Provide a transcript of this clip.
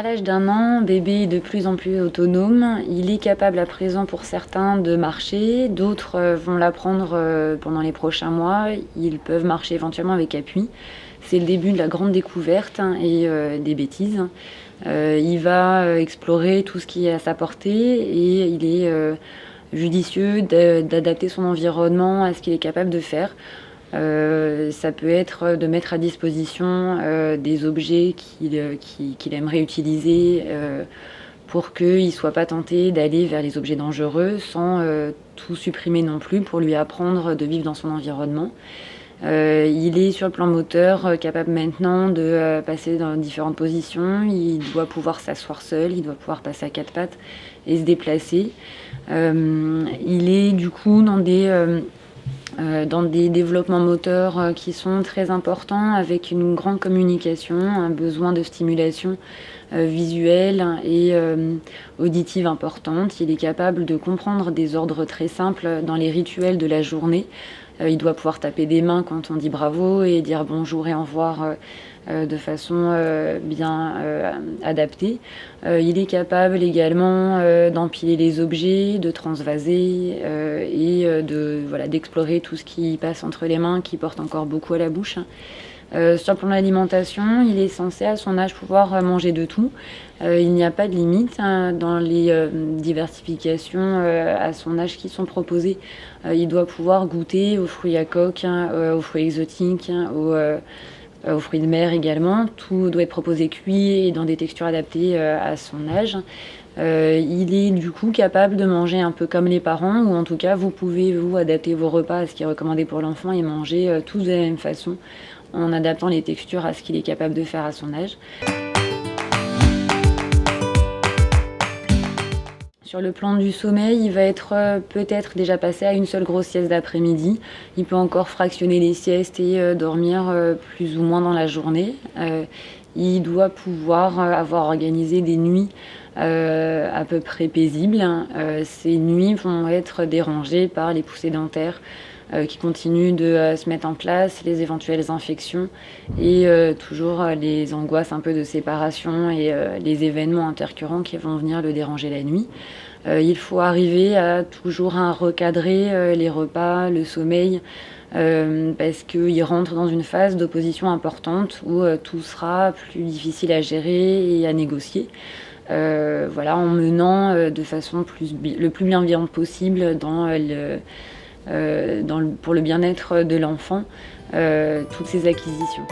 À l'âge d'1 an, bébé est de plus en plus autonome. Il est capable à présent pour certains de marcher, d'autres vont l'apprendre pendant les prochains mois. Ils peuvent marcher éventuellement avec appui. C'est le début de la grande découverte et des bêtises. Il va explorer tout ce qui est à sa portée et il est judicieux d'adapter son environnement à ce qu'il est capable de faire. Ça peut être de mettre à disposition des objets qu'il aimerait utiliser pour qu'il ne soit pas tenté d'aller vers les objets dangereux sans tout supprimer non plus pour lui apprendre de vivre dans son environnement. Il est sur le plan moteur capable maintenant de passer dans différentes positions. Il doit pouvoir s'asseoir seul, il doit pouvoir passer à 4 pattes et se déplacer. Il est du coup dans des développements moteurs qui sont très importants, avec une grande communication, un besoin de stimulation visuelle et auditive importante. Il est capable de comprendre des ordres très simples dans les rituels de la journée. Il doit pouvoir taper des mains quand on dit bravo et dire bonjour et au revoir de façon bien adaptée. Il est capable également d'empiler les objets, de transvaser et d'explorer tout ce qui passe entre les mains, qui porte encore beaucoup à la bouche. Sur le plan de l'alimentation, il est censé à son âge pouvoir manger de tout. Il n'y a pas de limite dans les diversifications à son âge qui sont proposées. Il doit pouvoir goûter aux fruits à coque, aux fruits exotiques, aux fruits de mer également. Tout doit être proposé cuit et dans des textures adaptées à son âge. Il est du coup capable de manger un peu comme les parents, ou en tout cas vous pouvez vous adapter vos repas à ce qui est recommandé pour l'enfant et manger tous de la même façon en adaptant les textures à ce qu'il est capable de faire à son âge. Sur le plan du sommeil, il va être peut-être déjà passé à une seule grosse sieste d'après-midi. Il peut encore fractionner les siestes et dormir plus ou moins dans la journée. Il doit pouvoir avoir organisé des nuits à peu près paisibles. Ces nuits vont être dérangées par les poussées dentaires qui continuent de se mettre en place, les éventuelles infections et toujours les angoisses un peu de séparation et les événements intercurrents qui vont venir le déranger la nuit. Il faut arriver à toujours recadrer les repas, le sommeil, parce qu'il rentre dans une phase d'opposition importante où tout sera plus difficile à gérer et à négocier. En menant de façon le plus bienveillante possible pour le bien-être de l'enfant toutes ces acquisitions.